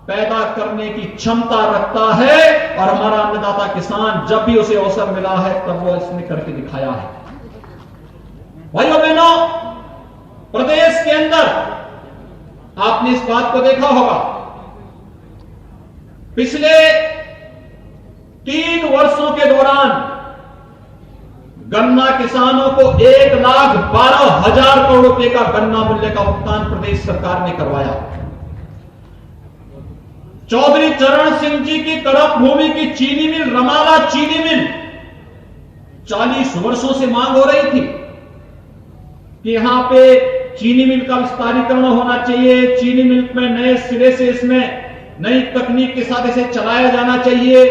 पैदा करने की क्षमता रखता है और हमारा अन्नदाता किसान जब भी उसे अवसर मिला है तब वो इसने करके दिखाया है। भाइयों बहनों, प्रदेश के अंदर आपने इस बात को देखा होगा, पिछले 3 वर्षों के दौरान गन्ना किसानों को 1,12,000 करोड़ रुपए का गन्ना मूल्य का भुगतान प्रदेश सरकार ने करवाया। चौधरी चरण सिंह जी की तरफ भूमि की चीनी मिल, रमाला चीनी मिल, 40 वर्षों से मांग हो रही थी कि यहां पे चीनी मिल का विस्तारीकरण होना चाहिए, चीनी मिल में नए सिरे से इसमें नई तकनीक के साथ इसे चलाया जाना चाहिए।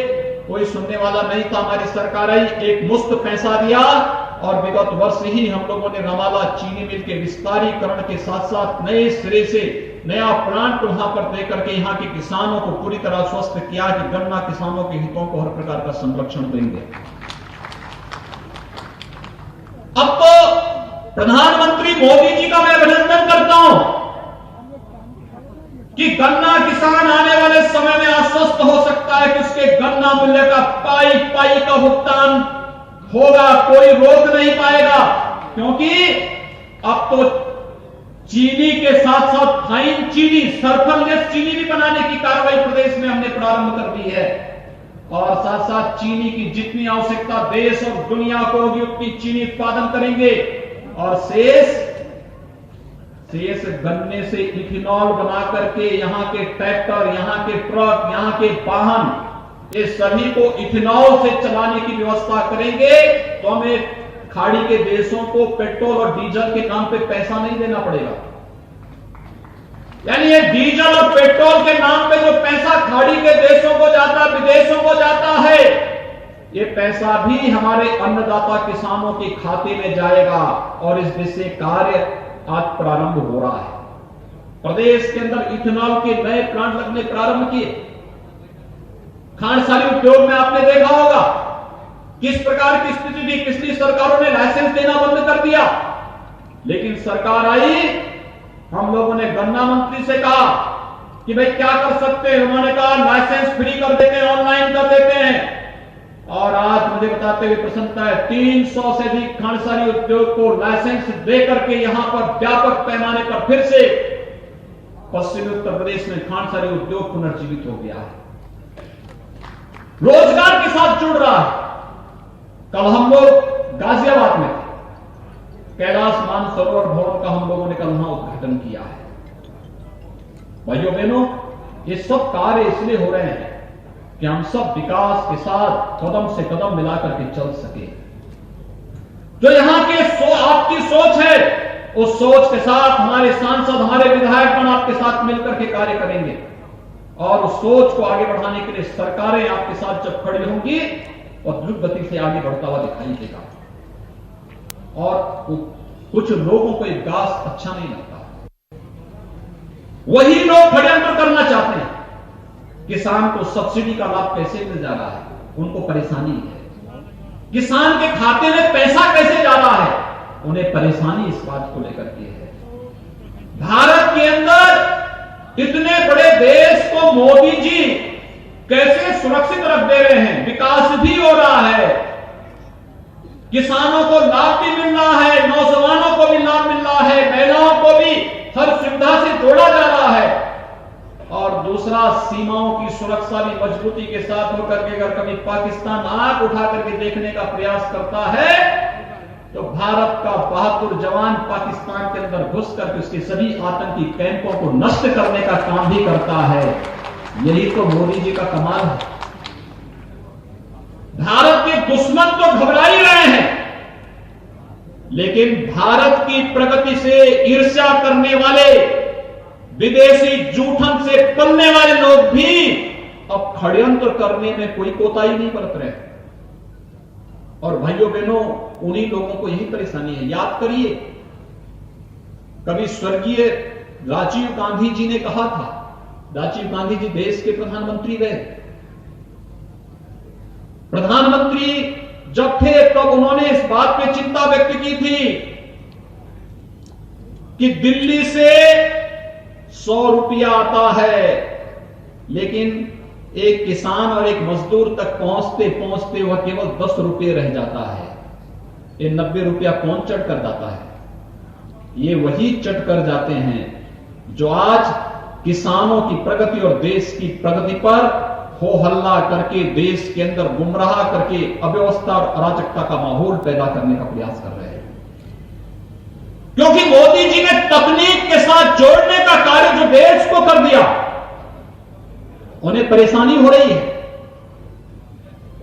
कोई सुनने वाला नहीं था। हमारी सरकार आई, एक मुफ्त पैसा दिया और विगत वर्ष ही हम लोगों ने रमाला चीनी मिल के विस्तारीकरण के साथ साथ नए सिरे से नया प्लांट वहां पर देकर के यहां के किसानों को पूरी तरह स्वस्थ किया कि गन्ना किसानों के हितों को हर प्रकार का संरक्षण देंगे। अब तो प्रधानमंत्री मोदी जी का मैं अभिनंदन करता हूं कि गन्ना किसान आने वाले समय में आश्वस्त हो सकता है कि उसके गन्ना मूल्य का पाई पाई का भुगतान होगा, कोई रोक नहीं पाएगा। क्योंकि अब तो चीनी के साथ साथ फाइन चीनी, सल्फरलेस चीनी भी बनाने की कार्रवाई प्रदेश में हमने प्रारंभ कर दी है और साथ साथ चीनी की जितनी आवश्यकता देश और दुनिया को होगी उतनी चीनी उत्पादन करेंगे और शेष गन्ने से इथेनॉल बना करके यहां के ट्रैक्टर, यहां के ट्रक, यहां के वाहन, ये सभी को इथेनॉल से चलाने की व्यवस्था करेंगे तो हमें खाड़ी के देशों को पेट्रोल और डीजल के नाम पे पैसा नहीं देना पड़ेगा। यानी ये डीजल और पेट्रोल के नाम पे जो पैसा खाड़ी के देशों को जाता, विदेशों को जाता है, ये पैसा भी हमारे अन्नदाता किसानों के खाते में जाएगा और इस दिशा कार्य आज प्रारंभ हो रहा है। प्रदेश के अंदर इथेनॉल के नए प्लांट लगने प्रारंभ किए। खांडसारी उद्योग में आपने देखा होगा किस प्रकार की स्थिति थी। पिछली सरकारों ने लाइसेंस देना बंद कर दिया, लेकिन सरकार आई, हम लोगों ने गन्ना मंत्री से कहा कि भाई क्या कर सकते हैं। उन्होंने कहा लाइसेंस फ्री कर देते हैं, ऑनलाइन कर देते हैं और आज मुझे बताते हुए प्रसन्नता है 300 से अधिक खांडसारी उद्योग को लाइसेंस देकर के यहां पर व्यापक पैमाने पर फिर से पश्चिमी उत्तर प्रदेश में खांडसारी उद्योग पुनर्जीवित हो गया है, रोजगार के साथ जुड़ रहा है। कल हम लोग गाजियाबाद में थे, कैलाश मानसरोवर भवन का हम लोगों ने कल वहां उद्घाटन किया है। भाइयों बहनों, ये सब कार्य इसलिए हो रहे हैं कि हम सब विकास के साथ कदम से कदम मिलाकर के चल सके। जो यहां के आपकी सोच है, उस सोच के साथ हमारे सांसद, हमारे विधायकगण आपके साथ मिलकर के कार्य करेंगे और उस सोच को आगे बढ़ाने के लिए सरकारें आपके साथ जब खड़ी होंगी और द्रुत गति से आगे बढ़ता हुआ दिखाई देगा। और कुछ लोगों को विकास अच्छा नहीं लगता, वही लोग षड्यंत्र करना चाहते हैं। किसान को सब्सिडी का लाभ कैसे मिल जा रहा है, उनको परेशानी है। किसान के खाते में पैसा कैसे जा रहा है, उन्हें परेशानी इस बात को लेकर के है। भारत के अंदर इतने बड़े देश को मोदी जी कैसे सुरक्षित रख दे रहे हैं, विकास भी हो रहा है, किसानों को लाभ भी मिल रहा है, नौजवानों को भी लाभ मिल रहा है, महिलाओं को भी हर सुविधा से जोड़ा जा रहा है और दूसरा सीमाओं की सुरक्षा भी मजबूती के साथ होकर के अगर कभी पाकिस्तान आंख उठा करके देखने का प्रयास करता है तो भारत का बहादुर जवान पाकिस्तान के अंदर घुस करके उसके सभी आतंकी कैंपों को नष्ट करने का काम भी करता है। यही तो मोदी जी का कमाल है। भारत के दुश्मन तो घबरा ही रहे हैं, लेकिन भारत की प्रगति से ईर्ष्या करने वाले, विदेशी जूठन से पलने वाले लोग भी अब षड्यंत्र करने में कोई कोताही नहीं बरत रहे। और भाइयों बहनों, उन्हीं लोगों को यही परेशानी है। याद करिए, कभी स्वर्गीय राजीव गांधी जी ने कहा था, राजीव गांधी जी देश के प्रधानमंत्री रहे, प्रधानमंत्री जब थे तब उन्होंने इस बात पे चिंता व्यक्त की थी कि दिल्ली से 100 रुपया आता है लेकिन एक किसान और एक मजदूर तक पहुंचते पहुंचते वह केवल 10 रुपये रह जाता है। ये 90 रुपया कौन चढ़ कर जाता है? ये वही चढ़ कर जाते हैं जो आज किसानों की प्रगति और देश की प्रगति पर हो हल्ला करके, देश के अंदर गुमराह करके अव्यवस्था और अराजकता का माहौल पैदा करने का प्रयास कर रहे हैं। क्योंकि मोदी जी ने तकनीक के साथ जोड़ने का कार्य जो देश को कर दिया, उन्हें परेशानी हो रही है।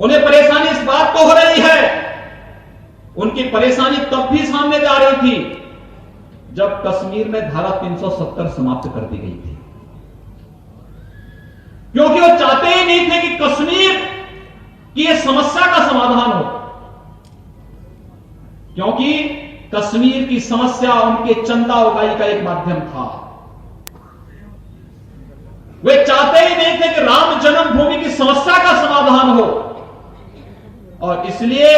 उन्हें परेशानी इस बात को हो रही है, उनकी परेशानी तब भी सामने जा रही थी जब कश्मीर में धारा 370 समाप्त कर दी गई थी, क्योंकि वो चाहते ही नहीं थे कि कश्मीर की यह समस्या का समाधान हो, क्योंकि कश्मीर की समस्या उनके चंदा उगाही का एक माध्यम था। वे चाहते ही नहीं थे कि राम जन्मभूमि की समस्या का समाधान हो, और इसलिए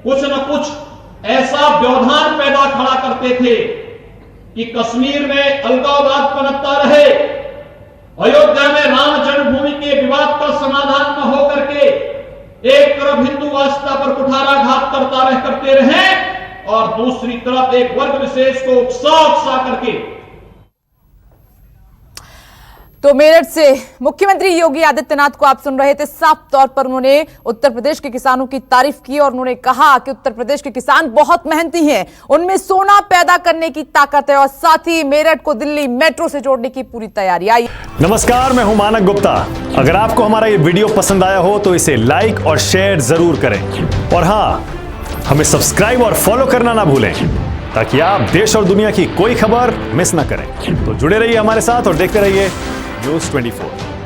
कुछ न कुछ ऐसा व्यवधान पैदा खड़ा करते थे कि कश्मीर में अलगाववाद पनपता रहे, अयोध्या में राम जन्मभूमि के विवाद का समाधान न होकर के एक तरफ हिंदू आस्था पर कुठाराघात करते रहे और दूसरी तरफ एक वर्ग विशेष को उकसा करके। तो मेरठ से मुख्यमंत्री योगी आदित्यनाथ को आप सुन रहे थे। साफ तौर पर उन्होंने उत्तर प्रदेश के किसानों की तारीफ की और उन्होंने कहा कि उत्तर प्रदेश के किसान बहुत मेहनती हैं, उनमें सोना पैदा करने की ताकत है और साथ ही मेरठ को दिल्ली मेट्रो से जोड़ने की पूरी तैयारी आई। नमस्कार, मैं हूं मानक गुप्ता। अगर आपको हमारा ये वीडियो पसंद आया हो तो इसे लाइक और शेयर जरूर करें, और हाँ, हमें सब्सक्राइब और फॉलो करना ना भूलें ताकि आप देश और दुनिया की कोई खबर मिस ना करें। तो जुड़े रहिए हमारे साथ और देखते रहिए न्यूज़ 24।